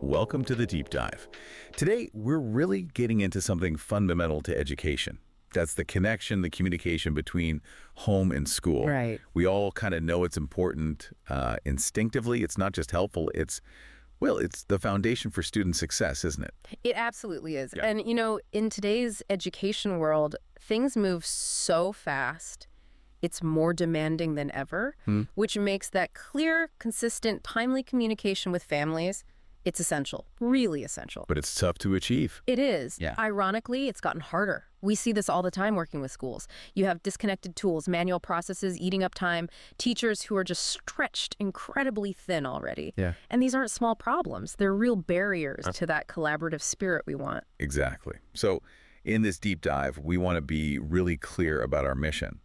Welcome to the Deep Dive. Today, we're really getting into something fundamental to education. That's the connection, the communication between home and school. Right. We all kind of know it's important instinctively. It's not just helpful, it's the foundation for student success, isn't it? It absolutely is. Yeah. And, in today's education world, things move so fast. It's more demanding than ever, which makes that clear, consistent, timely communication with families, it's essential, really essential. But it's tough to achieve. It is. Yeah. Ironically, it's gotten harder. We see this all the time working with schools. You have disconnected tools, manual processes eating up time, teachers who are just stretched incredibly thin already. Yeah. And these aren't small problems. They're real barriers to that collaborative spirit we want. Exactly. So in this deep dive, we want to be really clear about our mission.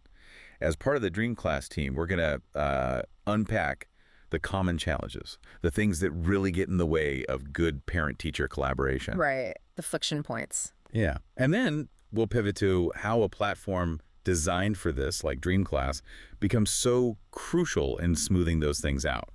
As part of the DreamClass team, we're going to unpack the common challenges, the things that really get in the way of good parent-teacher collaboration. Right. The friction points. Yeah. And then we'll pivot to how a platform designed for this, like DreamClass, becomes so crucial in smoothing those things out.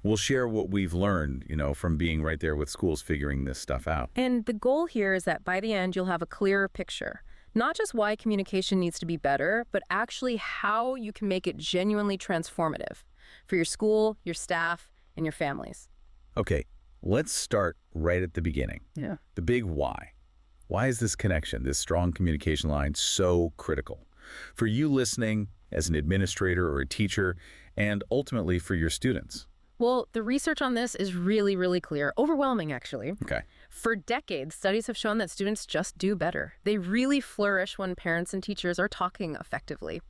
We'll share what we've learned, from being right there with schools figuring this stuff out. And the goal here is that by the end, you'll have a clearer picture. Not just why communication needs to be better, but actually how you can make it genuinely transformative for your school, your staff, and your families. Okay, let's start right at the beginning. Yeah. The big why. Why is this connection, this strong communication line, so critical? For you listening as an administrator or a teacher, and ultimately for your students. Well, the research on this is really, really clear. Overwhelming, actually. Okay. For decades, studies have shown that students just do better. They really flourish when parents and teachers are talking effectively,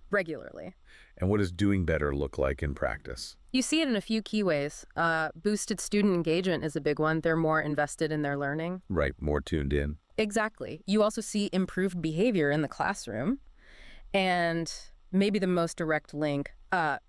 regularly. And what does doing better look like in practice? You see it in a few key ways. Boosted student engagement is a big one. They're more invested in their learning. Right, more tuned in. Exactly. You also see improved behavior in the classroom. And maybe the most direct link,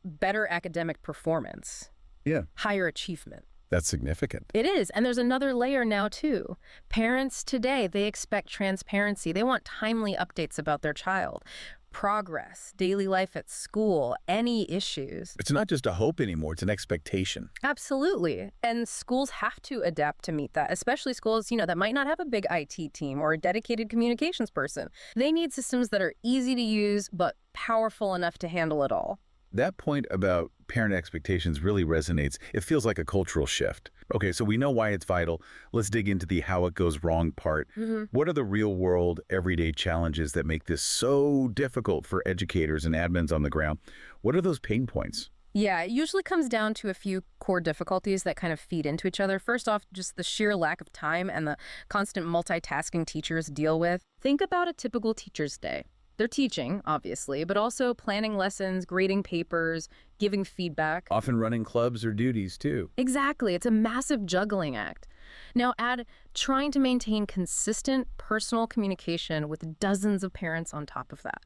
better academic performance. Yeah. Higher achievement. That's significant. It is. And there's another layer now, too. Parents today, they expect transparency. They want timely updates about their child. Progress, daily life at school, any issues. It's not just a hope anymore, it's an expectation. Absolutely. And schools have to adapt to meet that, especially schools, that might not have a big IT team or a dedicated communications person. They need systems that are easy to use, but powerful enough to handle it all. That point about parent expectations really resonates. It feels like a cultural shift. Okay, so we know why it's vital. Let's dig into the how it goes wrong part. What are the real-world, everyday challenges that make this so difficult for educators and admins on the ground? What are those pain points? Yeah, it usually comes down to a few core difficulties that kind of feed into each other. First off, just the sheer lack of time and the constant multitasking teachers deal with. Think about a typical teacher's day. They're teaching, obviously, but also planning lessons, grading papers, giving feedback. Often running clubs or duties, too. Exactly. It's a massive juggling act. Now add trying to maintain consistent personal communication with dozens of parents on top of that,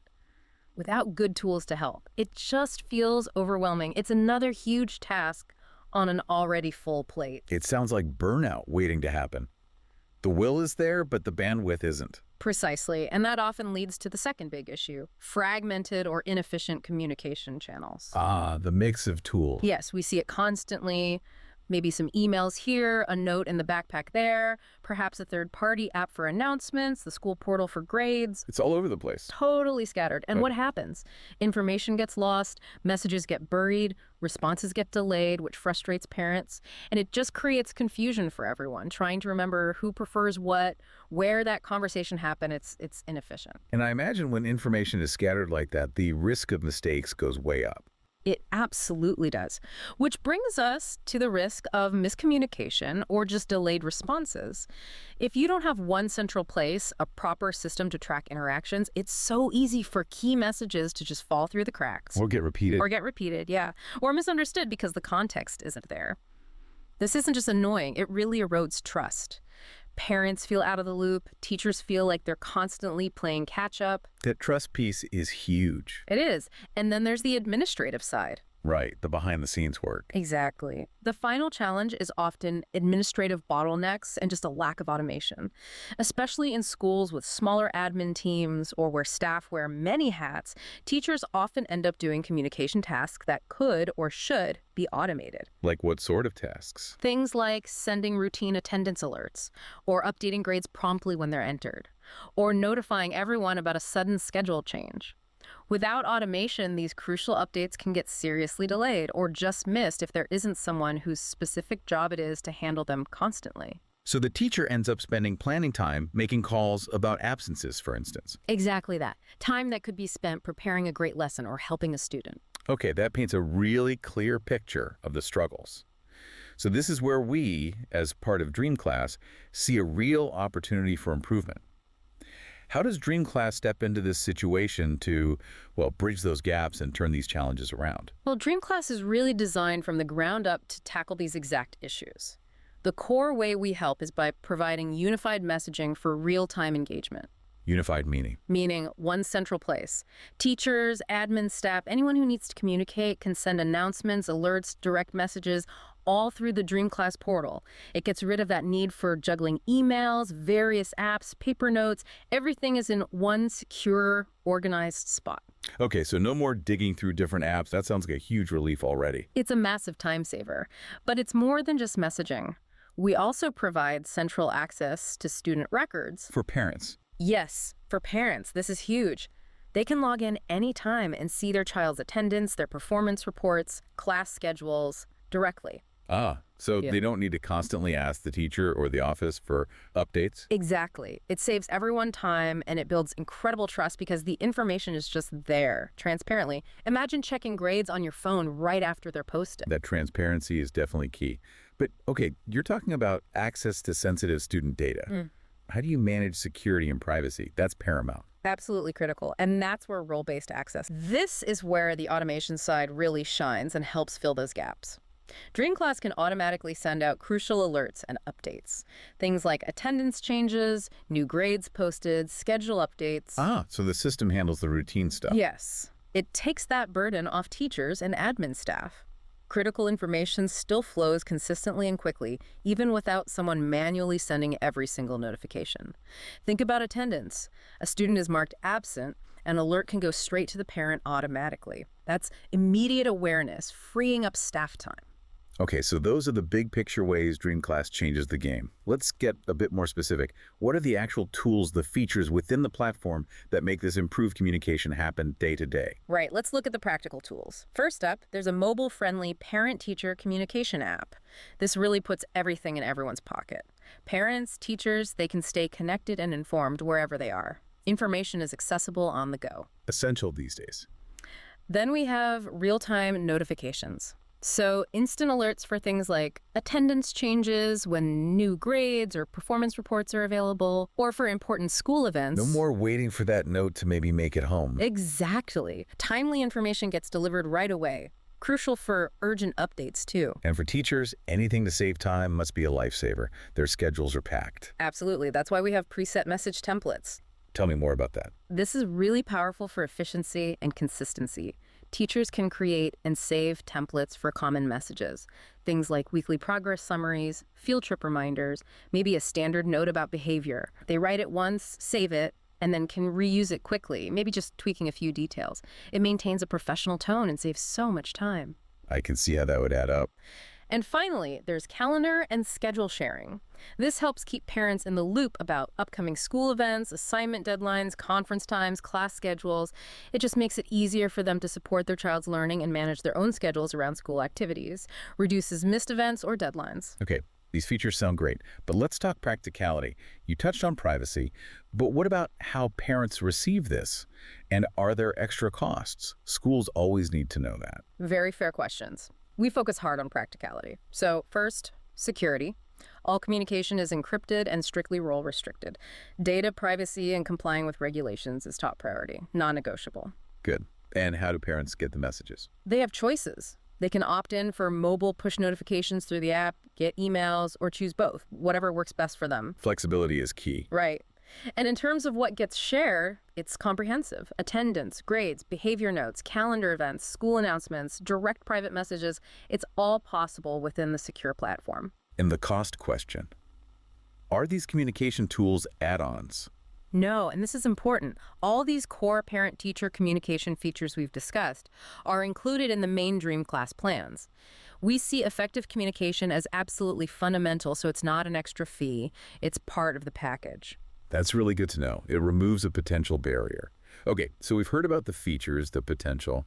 without good tools to help. It just feels overwhelming. It's another huge task on an already full plate. It sounds like burnout waiting to happen. The will is there, but the bandwidth isn't. Precisely, and that often leads to the second big issue, fragmented or inefficient communication channels. Ah, the mix of tools. Yes, we see it constantly. Maybe some emails here, a note in the backpack there, perhaps a third-party app for announcements, the school portal for grades. It's all over the place. Totally scattered. And what happens? Information gets lost, messages get buried, responses get delayed, which frustrates parents, and it just creates confusion for everyone, trying to remember who prefers what, where that conversation happened. It's inefficient. And I imagine when information is scattered like that, the risk of mistakes goes way up. It absolutely does. Which brings us to the risk of miscommunication or just delayed responses. If you don't have one central place, a proper system to track interactions, it's so easy for key messages to just fall through the cracks. Or get repeated. Yeah. Or misunderstood because the context isn't there. This isn't just annoying, it really erodes trust. Parents feel out of the loop. Teachers feel like they're constantly playing catch up. That trust piece is huge. It is. And then there's the administrative side. Right, the behind-the-scenes work. Exactly. The final challenge is often administrative bottlenecks and just a lack of automation, especially in schools with smaller admin teams or where staff wear many hats. Teachers often end up doing communication tasks that could or should be automated. Like what sort of tasks? Things like sending routine attendance alerts, or updating grades promptly when they're entered, or notifying everyone about a sudden schedule change. Without automation, these crucial updates can get seriously delayed or just missed if there isn't someone whose specific job it is to handle them constantly. So the teacher ends up spending planning time making calls about absences, for instance. Exactly that. Time that could be spent preparing a great lesson or helping a student. Okay, that paints a really clear picture of the struggles. So this is where we, as part of DreamClass, see a real opportunity for improvement. How does DreamClass step into this situation to, well, bridge those gaps and turn these challenges around? Well, DreamClass is really designed from the ground up to tackle these exact issues. The core way we help is by providing unified messaging for real-time engagement. Unified meaning. Meaning one central place. Teachers, admin staff, anyone who needs to communicate can send announcements, alerts, direct messages, all through the DreamClass portal. It gets rid of that need for juggling emails, various apps, paper notes. Everything is in one secure, organized spot. Okay, so no more digging through different apps. That sounds like a huge relief already. It's a massive time saver, but it's more than just messaging. We also provide central access to student records. For parents. Yes, for parents, this is huge. They can log in anytime and see their child's attendance, their performance reports, class schedules directly. So they don't need to constantly ask the teacher or the office for updates? Exactly. It saves everyone time and it builds incredible trust because the information is just there, transparently. Imagine checking grades on your phone right after they're posted. That transparency is definitely key. But, okay, you're talking about access to sensitive student data. How do you manage security and privacy? That's paramount. Absolutely critical. And that's where role-based access. This is where the automation side really shines and helps fill those gaps. DreamClass can automatically send out crucial alerts and updates. Things like attendance changes, new grades posted, schedule updates. So the system handles the routine stuff. Yes. It takes that burden off teachers and admin staff. Critical information still flows consistently and quickly, even without someone manually sending every single notification. Think about attendance. A student is marked absent, an alert can go straight to the parent automatically. That's immediate awareness, freeing up staff time. Okay, so those are the big picture ways DreamClass changes the game. Let's get a bit more specific. What are the actual tools, the features within the platform that make this improved communication happen day to day? Right, let's look at the practical tools. First up, there's a mobile-friendly parent-teacher communication app. This really puts everything in everyone's pocket. Parents, teachers, they can stay connected and informed wherever they are. Information is accessible on the go. Essential these days. Then we have real-time notifications. So instant alerts for things like attendance changes, when new grades or performance reports are available, or for important school events. No more waiting for that note to maybe make it home. Exactly. Timely information gets delivered right away. Crucial for urgent updates, too. And for teachers, anything to save time must be a lifesaver. Their schedules are packed. Absolutely. That's why we have preset message templates. Tell me more about that. This is really powerful for efficiency and consistency. Teachers can create and save templates for common messages, things like weekly progress summaries, field trip reminders, maybe a standard note about behavior. They write it once, save it, and then can reuse it quickly, maybe just tweaking a few details. It maintains a professional tone and saves so much time. I can see how that would add up. And finally, there's calendar and schedule sharing. This helps keep parents in the loop about upcoming school events, assignment deadlines, conference times, class schedules. It just makes it easier for them to support their child's learning and manage their own schedules around school activities, reduces missed events or deadlines. Okay, these features sound great, but let's talk practicality. You touched on privacy, but what about how parents receive this? And are there extra costs? Schools always need to know that. Very fair questions. We focus hard on practicality. So first, security. All communication is encrypted and strictly role restricted. Data privacy and complying with regulations is top priority, non-negotiable. Good. And how do parents get the messages? They have choices. They can opt in for mobile push notifications through the app, get emails, or choose both, whatever works best for them. Flexibility is key. Right. And in terms of what gets shared, it's comprehensive. Attendance, grades, behavior notes, calendar events, school announcements, direct private messages, it's all possible within the secure platform. And the cost question. Are these communication tools add-ons? No, and this is important. All these core parent-teacher communication features we've discussed are included in the main DreamClass plans. We see effective communication as absolutely fundamental, so it's not an extra fee. It's part of the package. That's really good to know. It removes a potential barrier. Okay, so we've heard about the features, the potential,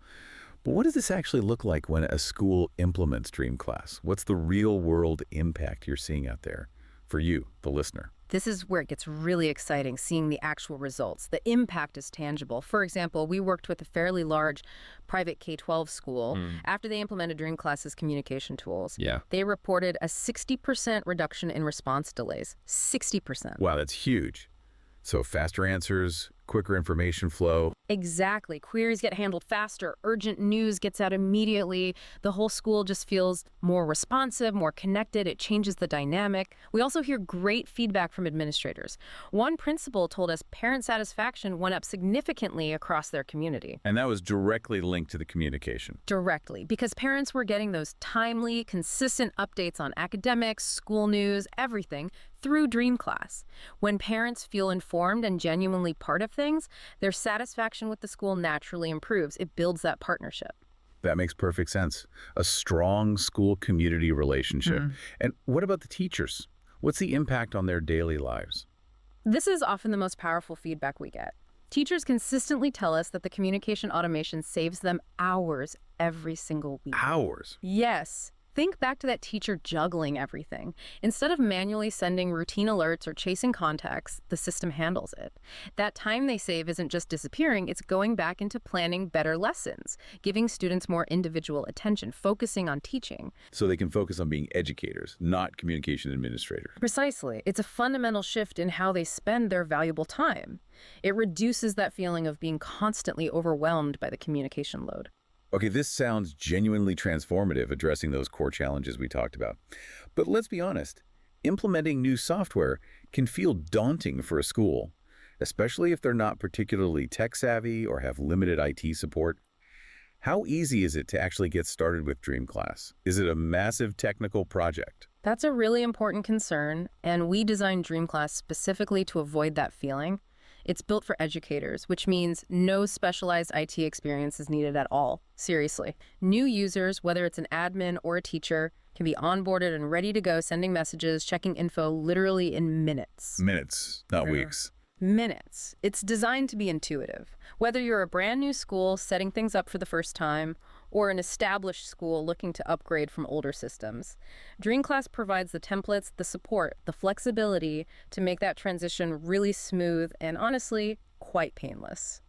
but what does this actually look like when a school implements DreamClass? What's the real-world impact you're seeing out there for you, the listener? This is where it gets really exciting, seeing the actual results. The impact is tangible. For example, we worked with a fairly large private K-12 school. After they implemented DreamClass's communication tools, they reported a 60% reduction in response delays. 60%. Wow, that's huge. So faster answers, quicker information flow. Exactly. Queries get handled faster. Urgent news gets out immediately. The whole school just feels more responsive, more connected. It changes the dynamic. We also hear great feedback from administrators. One principal told us parent satisfaction went up significantly across their community. And that was directly linked to the communication. Directly, because parents were getting those timely, consistent updates on academics, school news, everything through DreamClass. When parents feel informed and genuinely part of things, their satisfaction with the school naturally improves. It builds that partnership. That makes perfect sense. A strong school-community relationship. And what about the teachers? What's the impact on their daily lives? This is often the most powerful feedback we get. Teachers consistently tell us that the communication automation saves them hours every single week. Hours? Yes. Think back to that teacher juggling everything. Instead of manually sending routine alerts or chasing contacts, the system handles it. That time they save isn't just disappearing, it's going back into planning better lessons, giving students more individual attention, focusing on teaching. So they can focus on being educators, not communication administrators. Precisely. It's a fundamental shift in how they spend their valuable time. It reduces that feeling of being constantly overwhelmed by the communication load. Okay, this sounds genuinely transformative, addressing those core challenges we talked about. But let's be honest, implementing new software can feel daunting for a school, especially if they're not particularly tech-savvy or have limited IT support. How easy is it to actually get started with DreamClass? Is it a massive technical project? That's a really important concern, and we designed DreamClass specifically to avoid that feeling. It's built for educators, which means no specialized IT experience is needed at all. Seriously. New users, whether it's an admin or a teacher, can be onboarded and ready to go, sending messages, checking info literally in minutes. Minutes, not weeks. Minutes. It's designed to be intuitive. Whether you're a brand new school setting things up for the first time, or an established school looking to upgrade from older systems, DreamClass provides the templates, the support, the flexibility to make that transition really smooth and honestly, quite painless.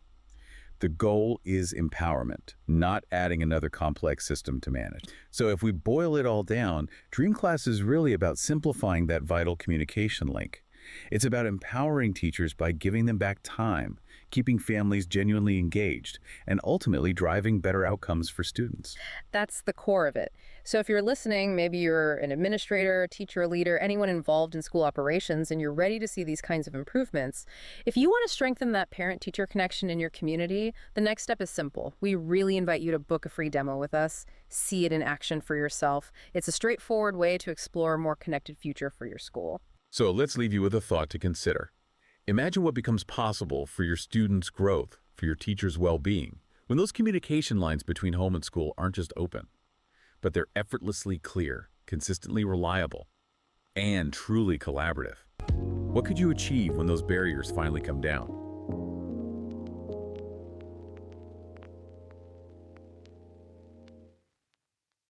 The goal is empowerment, not adding another complex system to manage. So if we boil it all down, DreamClass is really about simplifying that vital communication link. It's about empowering teachers by giving them back time, keeping families genuinely engaged, and ultimately driving better outcomes for students. That's the core of it. So if you're listening, maybe you're an administrator, teacher, leader, anyone involved in school operations, and you're ready to see these kinds of improvements, if you want to strengthen that parent-teacher connection in your community, the next step is simple. We really invite you to book a free demo with us, see it in action for yourself. It's a straightforward way to explore a more connected future for your school. So let's leave you with a thought to consider. Imagine what becomes possible for your students' growth, for your teachers' well-being, when those communication lines between home and school aren't just open, but they're effortlessly clear, consistently reliable, and truly collaborative. What could you achieve when those barriers finally come down?